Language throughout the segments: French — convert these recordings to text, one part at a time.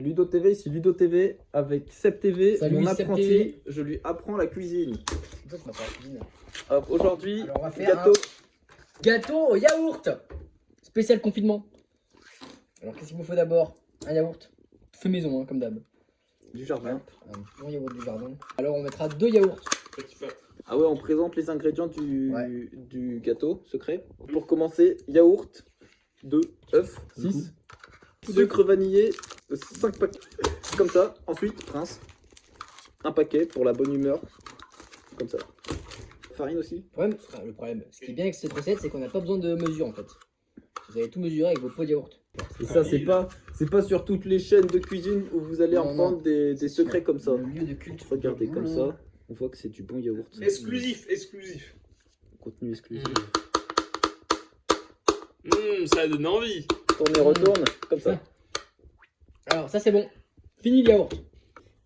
Ludo TV, ici Ludo TV avec Seb TV, Salut, mon Seb apprenti. TV. Je lui apprends la cuisine. Ça, c'est pas la cuisine. Hop, aujourd'hui, Alors, on va faire gâteau. Gâteau au yaourt. Spécial confinement. Alors, qu'est-ce qu'il me faut d'abord? Un yaourt. Fait maison, hein, comme d'hab. Du jardin. Un bon yaourt du jardin. Alors, on mettra 2 yaourts. Ah ouais, on présente les ingrédients du, Ouais. du gâteau secret. Pour commencer, yaourt, 2 œufs, 6, sucre vanillé, 5 paquets, comme ça. Ensuite, rince, un paquet pour la bonne humeur, comme ça. Farine aussi. Le problème, ce qui est bien avec cette recette, c'est qu'on n'a pas besoin de mesure en fait. Vous allez tout mesurer avec vos pots de yaourt. Et ça, c'est pas sur toutes les chaînes de cuisine où vous allez en Non, prendre non. des C'est secrets sûr. comme ça. Le lieu de culte. Regardez, comme ça, on voit que c'est du bon yaourt. Exclusif, exclusif. Contenu exclusif. Ça donne envie. Tourne et retourne, comme ça. Alors, ça c'est bon. Fini le yaourt.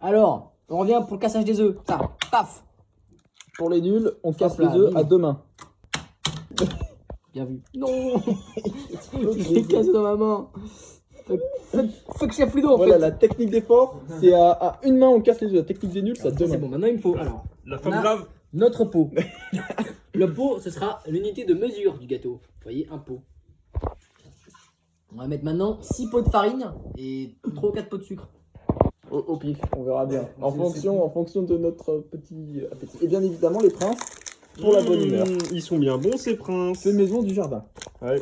Alors, on revient pour le cassage des œufs. Ça, paf. Pour les nuls, on casse là, les œufs bim. à deux mains. Bien vu. Non. Je l'ai cassé dans ma main. Fuck chef Ludo en Voilà, fait. la technique d'effort, c'est à une main on casse les œufs. La technique des nuls, c'est à deux C'est mains. bon, maintenant il me faut. Alors, La On femme a- grave. notre pot. Le pot, ce sera l'unité de mesure du gâteau. Vous voyez, un pot. On va mettre maintenant 6 pots de farine et 3 ou 4 pots de sucre. Au pif, on verra bien. En C'est fonction de notre petit appétit. Et bien évidemment, les princes, pour la bonne humeur. Ils sont bien bons ces princes. C'est maison du jardin. Ouais.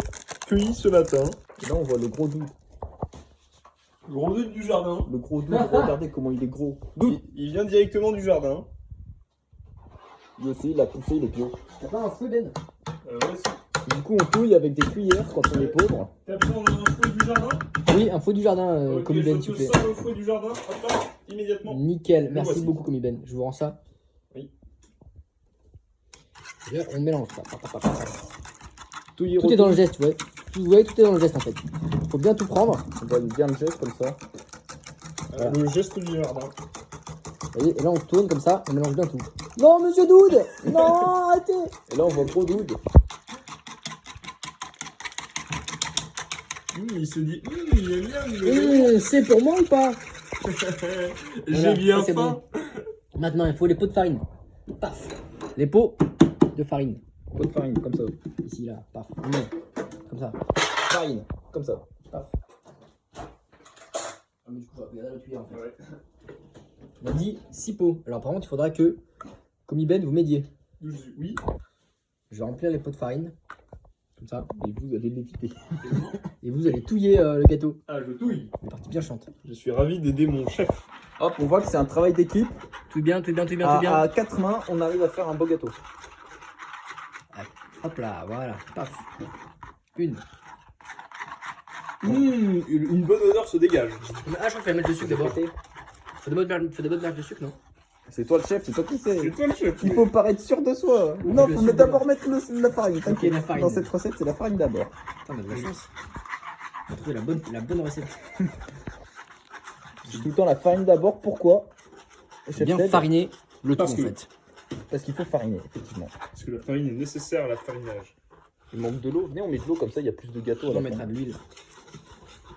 Cueillis ce matin. Et là, on voit le gros doux. Gros doute du jardin. Le gros doux, regardez comment il est gros. Doux. Il vient directement du jardin. Lui aussi, il a poussé, il est bio. T'as pas un feu, Ben? Voici. Du coup, on touille avec des cuillères quand on est pauvre. T'as besoin d'un fruit du jardin? Oui, un feu du jardin, Ok, Commis je Ben, te s'il vous plaît. sors le fruit du jardin. Hop là, immédiatement. Nickel, Le merci voici. beaucoup, Commis Ben. Je vous rends ça. Oui. Et là, on mélange ça. Touiller, Tout est dans le geste, ouais. Vous voyez, tout est dans le geste en fait. Faut bien tout prendre. On va bien le geste comme ça. Voilà. Le geste du jardin. Vous voyez, et là on tourne comme ça, on mélange bien tout. Non, monsieur Doud. Non, arrêtez. Et là, on voit gros doud. Il se dit, il aime bien. C'est pour moi ou pas? J'ai Voilà, bien ça, c'est faim. bon. Maintenant, il faut les pots de farine. Paf. Les pots de farine. Pot de farine, comme ça. Ici, là, paf. On met. Comme ça. Farine, comme ça. Paf. Ah, mais du coup, je vais regarder le tuyau en fait. Ouais. On a dit 6 pots. Alors, par contre, il faudra que, comme Iben, vous m'aidiez. Oui. Je vais remplir les pots de farine. Comme ça. Et vous allez l'éviter. Et vous allez touiller le gâteau. Ah, je touille. Les parties bien chantes. Je suis ravi d'aider mon chef. Hop, on voit que c'est un travail d'équipe. Tout bien, tout bien, tout bien, tout bien. À 4 mains, on arrive à faire un beau gâteau. Hop là, voilà. Paf. Une. Une bonne odeur se dégage. Ah, je crois qu'il fallait mettre le sucre d'abord. Faut de bonnes verges de sucre, non? C'est toi le chef, c'est toi qui sais. C'est toi le chef. Il faut paraître sûr de soi. Non, le faut sucre d'abord mettre la farine. T'inquiète. la farine. Dans cette recette, c'est la farine d'abord. Putain, on a de la chance. On a trouvé la bonne recette. C'est tout le temps la farine d'abord. Pourquoi Chef Bien Ted fariner le tout Parce en que- fait. Parce qu'il faut fariner, effectivement. Parce que la farine est nécessaire à la farinage. Il manque de l'eau. Venez, on met de l'eau comme ça, il y a plus de gâteau à On la mettra fin. de l'huile.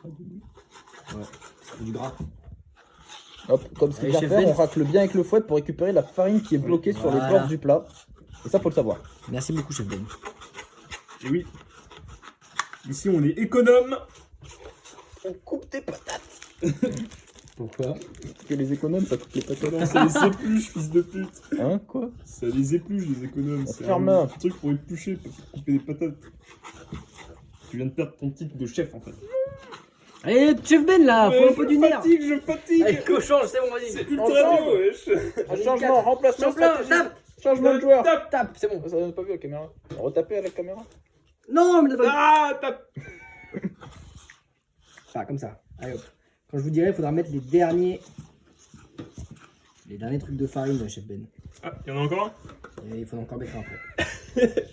Ouais. Du gras. Hop, comme ce qu'il Allez, vient chef faire, Ben. on racle bien avec le fouet pour récupérer la farine qui est bloquée sur les Voilà. bords du plat. Et ça, faut le savoir. Merci beaucoup, chef Ben. Et oui. Ici, on est économe. On coupe des patates. Pourquoi? Parce que les économes, ça coupe les patates. Non, ça les épluche, fils de pute. Hein, quoi Ça les épluche, les économes. C'est Ferme-la. un truc pour éplucher, pour couper des patates. Tu viens de perdre ton titre de chef, en fait. Allez, chef Ben là, faut un peu du nerf. Je fatigue. Allez, cochon, c'est bon, vas-y. C'est ultra dur, wesh. Un changement, remplacement Champlain, stratégique. tape, Changement de joueur. Tape. tape, c'est bon. Ça n'a pas vu à la caméra. Retaper à la caméra. Non, mais pas. Ah, tape. Enfin, comme ça. Allez hop. Quand je vous dirai, il faudra mettre les derniers trucs de farine, chef Ben. Ah, il y en a encore un. Et il faut encore mettre un après.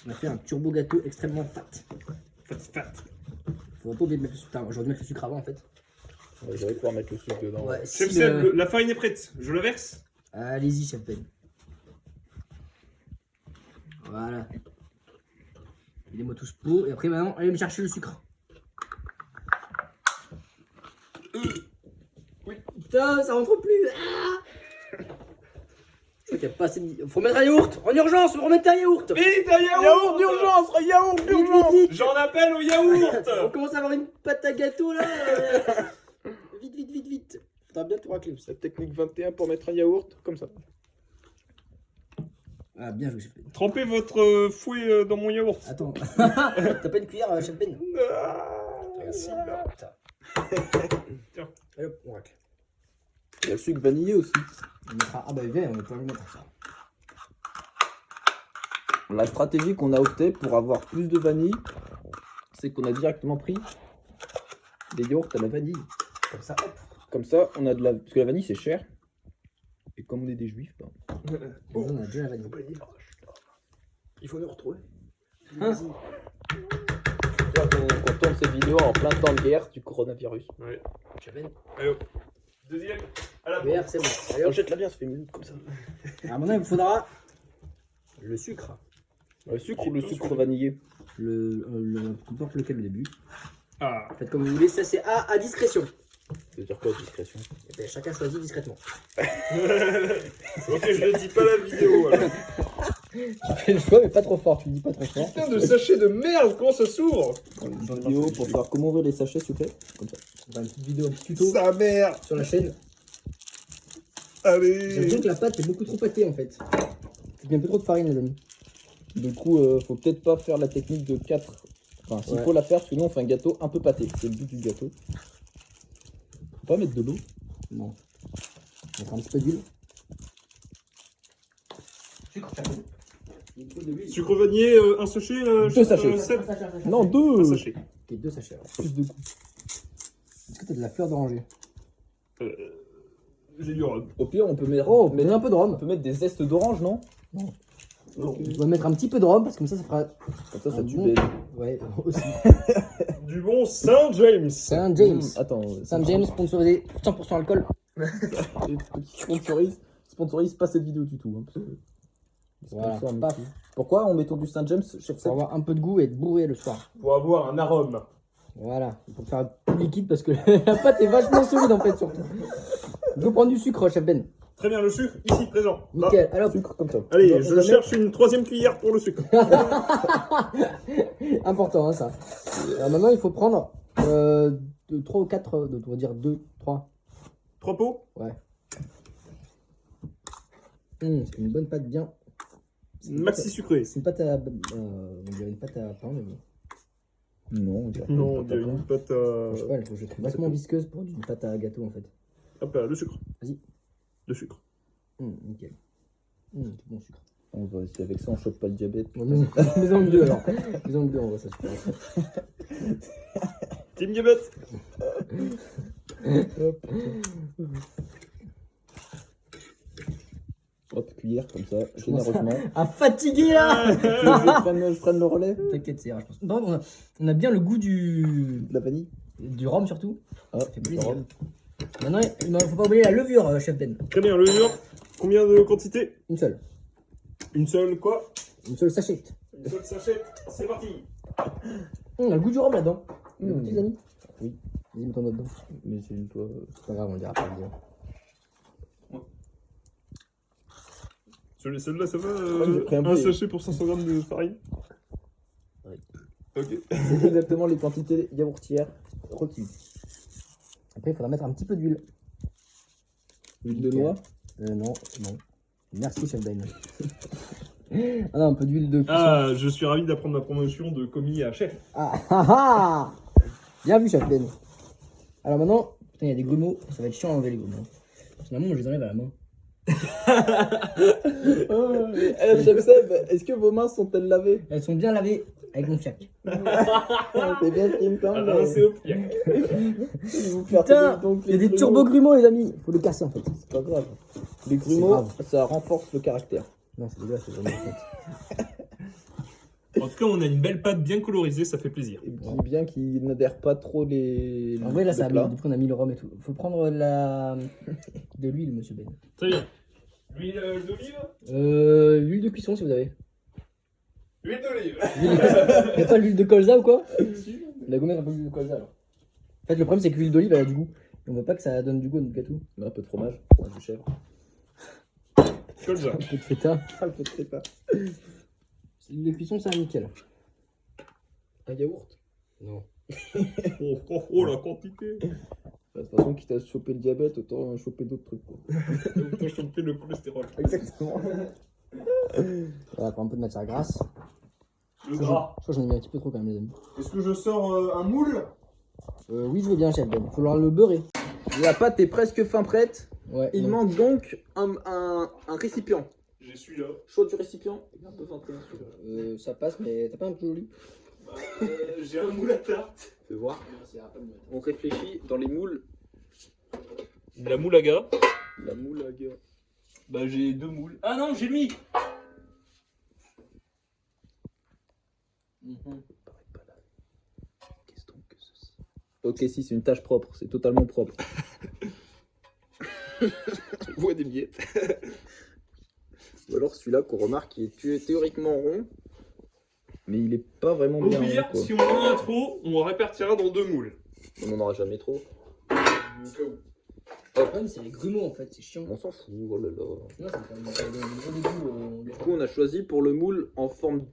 On a fait un turbo gâteau extrêmement fat. Fat. Faudrait pas oublier de mettre le sucre. J'aurais dû mettre le sucre avant en fait. Ouais, j'aurais pouvoir mettre le sucre dedans. Ouais, Chef si Seb, la farine est prête. Je la verse. Allez-y, chef Ben. Voilà. Aidez-moi tous pour. Et après, maintenant, allez me chercher le sucre. Putain, ça rentre plus. Ah je crois qu'il n'y a pas assez de... Faut mettre un yaourt. En urgence, faut remettre un yaourt. Vite, un Yaourt d'urgence, yaourt Vite, d'urgence. vite, vite. J'en appelle au yaourt. On commence à avoir une pâte à gâteau là. Vite, vite, vite, vite. Faudra bien tout racler aussi. La technique 21 pour mettre un yaourt, comme ça. Ah, bien joué, chef Ben. Trempez votre fouet dans mon yaourt. Attends. T'as pas une cuillère, chef Ben? Merci. Tiens. Allez hop, on racle. Il y a le sucre vanillé aussi. On mettra... Ah bah viens, on va pas le mettre ça. La stratégie qu'on a opté pour avoir plus de vanille, c'est qu'on a directement pris des yaourts à la vanille. Comme ça, hop. Comme ça, on a de la... Parce que la vanille, c'est cher. Et comme on est des juifs, bah... On a déjà la vanille. Il faut nous retrouver. Hein On tourne cette vidéo en plein temps de guerre du coronavirus. Ouais. Chef Ben. Allez hop. Deuxième. À la Cuillère, c'est bon. Allez hop. Jette-la bien, ça fait une minute comme ça. Alors maintenant, il vous faudra le sucre. Le sucre ou le sucre vanillé? N'importe lequel au début. Ah. Faites comme vous voulez, ça c'est à discrétion. Ça veut dire quoi, discrétion? Et bien, chacun choisit discrètement. Ok, je ne dis pas la vidéo alors. Tu fais le choix, mais pas trop fort, tu le dis pas trop fort. Putain de sachet de merde, comment ça s'ouvre? Une vidéo pour savoir comment ouvrir les sachets, s'il vous plaît. Comme ça. On va une petite vidéo, un petit tuto Sa mère. sur la chaîne. J'ai l'impression Allez. que la pâte est beaucoup trop pâtée en fait. C'est bien un peu trop de farine, les amis. Du coup, faut peut-être pas faire la technique de 4. Enfin, s'il Ouais. faut la faire, sinon on fait un gâteau un peu pâté. C'est le but du gâteau. Faut pas mettre de l'eau. Non. On va mettre un petit peu d'huile. Sucre, il faut de l'huile. Sucre vanillé, un sachet. Deux sachets. sept. Non, Un 2. sachet. Ok, 2 sachets alors. Plus de goût. Est-ce que t'as de la fleur d'oranger? J'ai du rhum. Au pire, on peut mettre, Oh, mais un peu de on rhum. peut mettre des zestes d'orange, non? On va mettre un petit peu de rhum parce que comme ça fera. Comme ça, ça Un tue bon- les... Ouais, aussi. Du bon Saint James. Saint James. Attends. Saint James sponsorisé 100% alcool. Sponsorise pas cette vidéo du tout. Hein, parce que... Voilà, Sponsor, paf. merci. Pourquoi on met du Saint James, chef Pour avoir un peu de goût et être bourré le soir. Pour avoir un arôme. Voilà, pour faire plus liquide parce que la pâte est vachement solide en fait surtout. Je vais prendre du sucre, chef Ben. Très bien, le sucre, ici, présent. Là. Nickel, alors Sucre comme ça. Allez, On je va cherche une 3e cuillère pour le sucre. important hein, ça. Alors maintenant il faut prendre 3 ou 4, on va dire 2, 3. 3 pots. Ouais. C'est une bonne pâte bien. Maxi sucré. C'est une pâte à. On dirait une pâte à pain, mais bon. Non, on dirait pas Non, une on pâte à dirait pain. une pâte à... Je sais pas, je trouve vachement visqueuse pour une pâte à gâteau en fait. Hop là, le sucre. Vas-y. Le sucre. Nickel. C'est bon sucre. On va, si avec ça on chope pas le diabète. Maison de 2 alors. Maison de 2, on voit ça super. Team diabète. Hop, cuillère comme ça, généreusement. Ah, fatigué là. je prenne le relais. T'inquiète, c'est rare, je pense. Non, on a bien le goût De la vanille. du rhum surtout. Ah, Ça fait du plaisir. rhum. Maintenant, il ne faut pas oublier la levure, chef Ben. Très bien, levure. Combien de quantité? Une seule. Une seule quoi? Une seule sachet. Une seule sachet. C'est parti. On a le goût du rhum là-dedans. Vous goûtez, les amis? Oui. Vas-y, mets ton doigt dedans. Mais c'est une toi. C'est pas grave, on le dira pas. Vidéo. Celle-là, ça va j'ai pris un un peu. sachet pour 500 grammes de farine. Oui. Ok. C'est exactement les quantités yaourtières requises. Après, il faudra mettre un petit peu d'huile. Huile de noix. Non, c'est bon. Merci, chef Ben. Ah non, un peu d'huile de cuisson. Ah, je suis ravi d'apprendre ma promotion de commis à chef. Ah ah ah. Bien vu, chef Ben. Alors maintenant, putain, il y a des grumeaux. Ça va être chiant à enlever les grumeaux. Finalement, je les enlève à la main. Chef Seb, est-ce que vos mains sont-elles lavées? Elles sont bien lavées avec mon fiac. C'est bien ce qui me semble. Ah, c'est au pied. Putain, il y a des turbo-grumeaux, les amis. Faut les casser en fait. C'est pas grave. Les C'est grumeaux, grave. ça renforce le caractère. Non, c'est dégueulasse, c'est vraiment en En tout cas, on a une belle pâte bien colorisée, ça fait plaisir. Et puis bien qu'ils n'adhèrent pas trop les. En vrai, là, ça a le plat. mis, du coup, on a mis le rhum et tout. Faut prendre de l'huile, monsieur Ben. Très bien. L'huile d'olive. L'huile de cuisson, si vous avez. L'huile d'olive. Il n'y a pas l'huile de colza ou quoi? On a go mettre un peu d'huile de colza alors. En fait, le problème, c'est que l'huile d'olive, elle a du goût. On veut pas que ça donne du goût à notre gâteau. Un peu de fromage, du chèvre. Comme ça. Un peu de feta. Un peu de feta. Les cuissons, c'est nickel. Un yaourt. Non. Oh, la quantité. De toute façon, quitte à se choper le diabète, autant choper d'autres trucs. Quoi. Autant choper le cholestérol. Exactement. On va prendre un peu de matière grasse. Le Je gras. crois que j'en ai mis un petit peu trop quand même, les amis. Est-ce que je sors un moule? Oui, je veux bien, chef Ben. Il va falloir le beurrer. La pâte est presque fin prête. Ouais. Il manque donc un récipient. J'ai celui-là. Choix du récipient. Il est un peu 21 celui-là. Ça passe, mais t'as pas un peu joli. J'ai un moule à tarte. Fais voir. On réfléchit dans les moules. La moule à gars. La moule à gars. Bah j'ai 2 moules. Ah non, j'ai mis. Qu'est-ce donc que ceci? Ok, si, c'est une tâche propre. C'est totalement propre. On voit des miettes. Ou alors celui-là qu'on remarque qui est théoriquement rond. Mais il est pas vraiment Au bien rond, pire, quoi. si on en a trop, on répartira dans 2 moules. On n'en aura jamais trop. Au cas où. Le problème, c'est les grumeaux en fait, c'est chiant. On s'en fout, oh là là. Non, ça me fait un gros dégoût. Du coup, on a choisi pour le moule en forme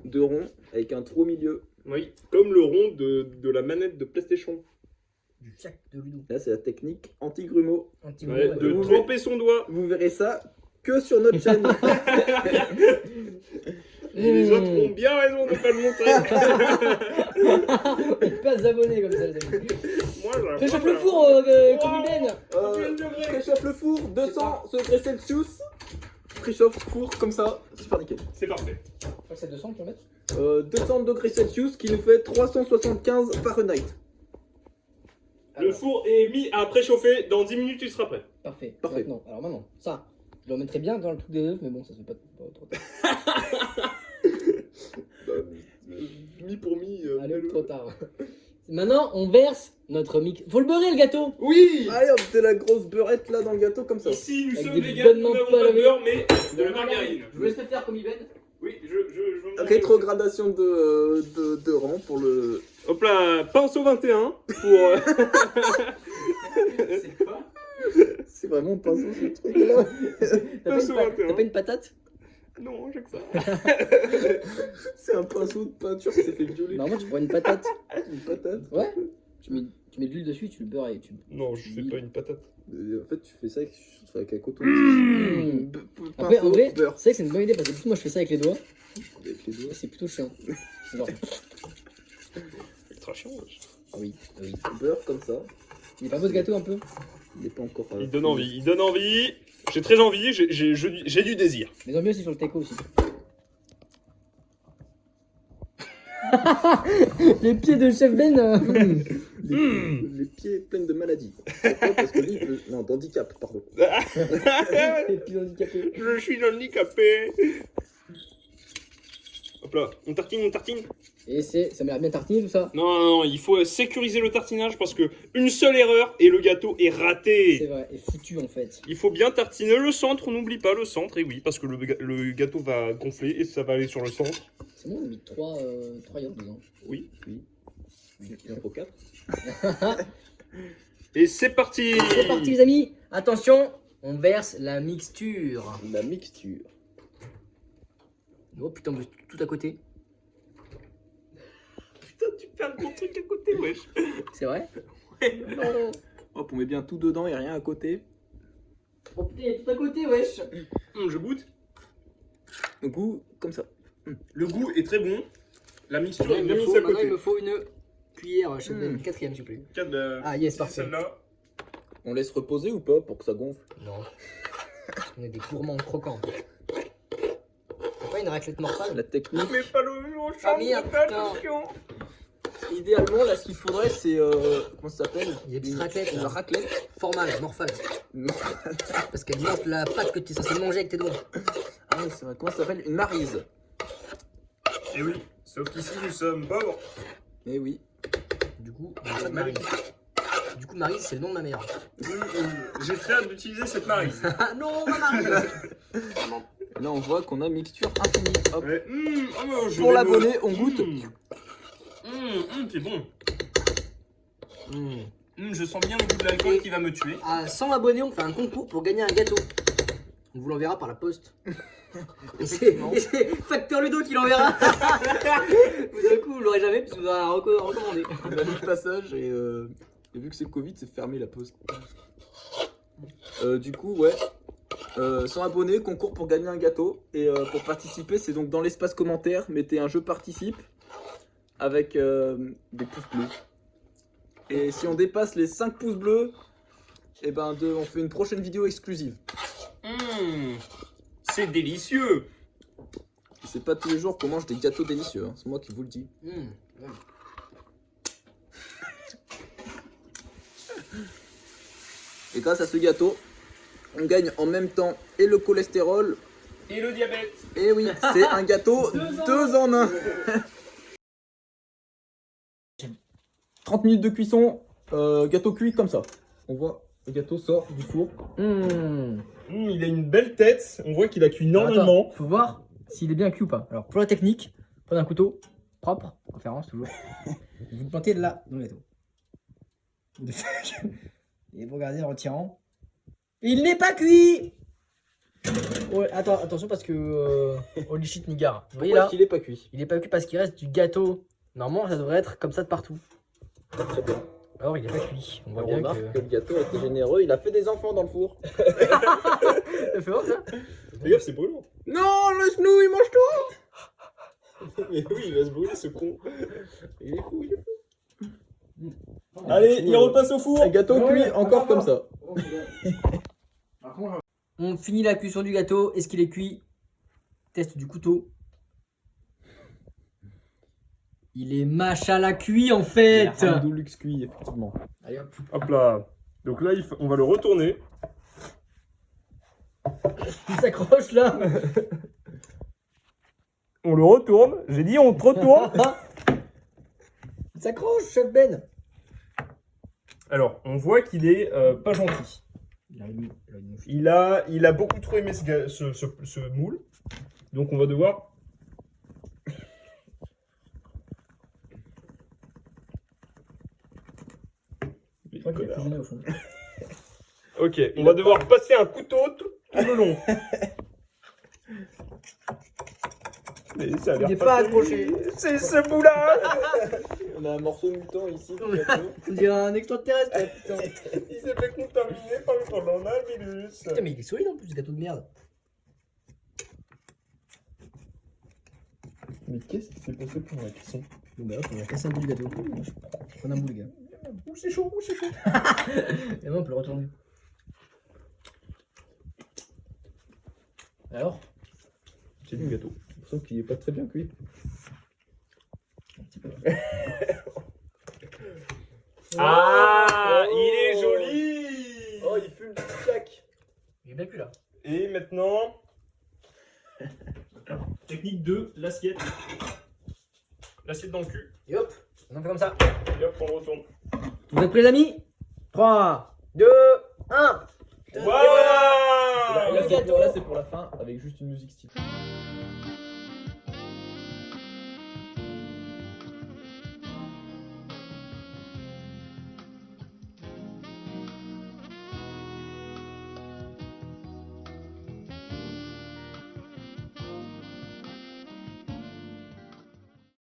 de rond avec un trou au milieu. Oui, comme le rond de la manette de PlayStation. Du sac de Ludo. Là, c'est la technique anti-grumeau. Ouais, de Vous tremper son doigt. Vous verrez ça que sur notre chaîne. Et les autres ont bien raison de pas le montrer. On peut pas s'abonner comme ça, les amis. Moi, j'aurais Réchauffe pas le fait. four, comme Ben. Combien de degrés? Préchauffe le four, 200 degrés Celsius. Préchauffe four comme ça, super nickel. C'est parfait. Je crois que c'est 200 km. 200 degrés Celsius qui nous fait 375 Fahrenheit. Le four est mis à préchauffer. Dans 10 minutes, il sera prêt. Parfait. Parfait. Maintenant, alors maintenant, ça, je le remettrai bien dans le truc des œufs, mais bon, ça se fait pas trop tard. Mi pour mi. Allez, trop tard. Maintenant, on verse notre mix. Faut le beurrer, le gâteau. Oui. Allez, hop, de la grosse beurrette là dans le gâteau comme ça. Ici, nous Avec sommes des véganes, bonnes nous n'avons menthes pas de lavées. beurre, mais de la margarine. Je vous laisse le faire comme Ben. Oui, je veux me manger Rétrogradation de rang pour le. aussi. Hop là, pinceau 21 pour. C'est quoi? C'est vraiment pas ça ce truc là. T'as pas une patate? Non, j'ai que ça. C'est un pinceau de peinture qui s'est fait violer. Normalement, tu prends une patate. Une patate. Ouais. Tu mets de l'huile dessus, tu le beurres et tu. Non, je fais pas une patate. En fait, tu fais ça avec un coton. Mmh. Après, en Pinceau, vrai, beurre. c'est vrai que c'est une bonne idée parce que du coup, moi je fais ça avec les doigts Avec les doigts. et c'est plutôt chiant. Genre, Ultra chiant. wesh. oui, oui. Beurre comme ça. Il est pas beau ce gâteau un peu? Il est pas encore. Il donne envie, il donne envie. J'ai très envie, j'ai du désir. Mais tant mieux, c'est sur le teco aussi. Les pieds de Chef Ben. Les pieds pleins de maladies. Pourquoi? Parce que lui, non, d'handicap, pardon. Les pieds handicapés. Je suis handicapé. Hop là, on tartine. Et ça m'a l'air bien tartiné tout ça. Non, il faut sécuriser le tartinage parce que une seule erreur et le gâteau est C'est raté. vrai, et foutu en fait. Il faut bien tartiner le centre, n'oublie pas le centre. Et oui, parce que le gâteau va gonfler et ça va aller sur le centre. C'est bon, on a mis 3 yaourts dedans. Oui. Il en faut 4. Et c'est parti. C'est parti les amis. Attention, on verse la mixture. La mixture. Oh putain, tout à côté. Putain, tu fais un gros truc à côté, wesh. C'est vrai? Non. Hop, on met bien tout dedans et rien à côté. Oh putain, tout à côté, wesh. Je goûte. Du coup, comme ça. Le goût est très bon. La mixture est Il bien me mise faut, à maintenant, côté. il me faut une cuillère, Chef Ben. 4ème s'il vous plaît. Ah yes, parfait. Celle-là. On laisse reposer ou pas pour que ça gonfle? Non. On est des gourmands croquants. C'est pas une raclette morphale? La technique. Mais pas le au Ah, champ, merde, fais putain. attention. Idéalement, là, ce qu'il faudrait, c'est. Comment ça s'appelle? Il y a des petites raclettes, Une là. raclette. Formale, morphale. Non. Parce qu'elle monte la pâte que tu es censé manger avec tes doigts. Ah oui, c'est vrai. Comment ça s'appelle? Une maryse. Et oui, sauf qu'ici nous sommes pauvres. Eh oui. Du coup, on a pas de Maryse. Du coup, Maryse, c'est le nom de ma mère. J'ai très hâte d'utiliser cette maryse. Ah non, ma Maryse. Là, on voit qu'on a mixture infinie. Hop. Ouais. Je Pour vais l'abonné, me- on goûte. C'est bon. Je sens bien le goût de l'alcool qui va me tuer. À 100 abonnés, on fait un concours pour gagner un gâteau. On vous l'enverra par la poste. Et c'est Facteur Ludo qui l'enverra. Du coup, vous l'aurez jamais puisque vous l'aurez recommandé. On a mis le passage et vu que c'est le Covid, c'est fermé la poste. Du coup, ouais. 100 abonnés, concours pour gagner un gâteau. Et pour participer, c'est donc dans l'espace commentaire, mettez un jeu participe avec des pouces bleus. Et si on dépasse les 5 pouces bleus, et ben on fait une prochaine vidéo exclusive. C'est délicieux. C'est pas tous les jours qu'on mange des gâteaux délicieux, hein. C'est moi qui vous le dis. Et grâce à ce gâteau, on gagne en même temps et le cholestérol. Et le diabète. Et oui, c'est un gâteau 2 en 1. 30 minutes de cuisson, gâteau cuit comme ça. On voit, le gâteau sort du four. Il a une belle tête. On voit qu'il a cuit normalement. Attends, faut voir s'il est bien cuit ou pas. Alors, pour la technique, prenez un couteau propre, préférence toujours. Vous le plantez là, dans le gâteau. Et vous regardez en retirant. Il n'est pas cuit. Ouais, attention parce que holy shit Nigar. Vous voyez là, Il est pas cuit. il est pas cuit parce qu'il reste du gâteau. Normalement, ça devrait être comme ça de partout. Très bien. Alors, il est pas cuit. On voit On bien remarque que. que le gâteau a été généreux, il a fait des enfants dans le four. Ça fait voir ça. Fais gaffe, c'est brûlant. Non, laisse-nous, il mange tout. Mais oui, il va se brûler ce con. Il est fou, il est fou. Allez, il repasse au four. Un gâteau Ouais, cuit encore comme ça. On finit la cuisson du gâteau. Est-ce qu'il est cuit? Test du couteau. Il est machallah cuit en fait. Un Doulux cuit, effectivement. Allez hop. Hop là. Donc là, on va le retourner. Il s'accroche là. On le retourne. J'ai dit on te retourne. Il s'accroche, chef Ben. Alors, on voit qu'il est pas gentil. Il a beaucoup trop aimé ce moule. Donc on va devoir... Au fond. Ok, on va devoir passer un couteau tout le long. Mais ça a l'air Il est pas terrible. accroché. C'est ce bout-là. On a un morceau mutant ici. On dirait un extraterrestre. Putain. Il s'est fait contaminer par le coronavirus. Putain, mais il est solide en plus, ce gâteau de merde. Mais qu'est-ce qui s'est passé pour la cuisson? Bon bah hop, on va casser un peu du gâteau. Prenez un bout, les gars. C'est chaud, c'est chaud. Et moi, on peut le retourner. Alors? C'est du gâteau. J'ai l'impression qu'il est pas très bien cuit. Un petit peu. Ah, il est joli. Oh, il fume du sac. Il est bien cuit là. Et maintenant, technique 2, l'assiette. L'assiette dans le cul. Et hop, on en fait comme ça. Et hop, on le retourne. Vous êtes prêts, les amis? 3, 2, 1. Voilà. Là, c'est pour la fin avec juste une musique style.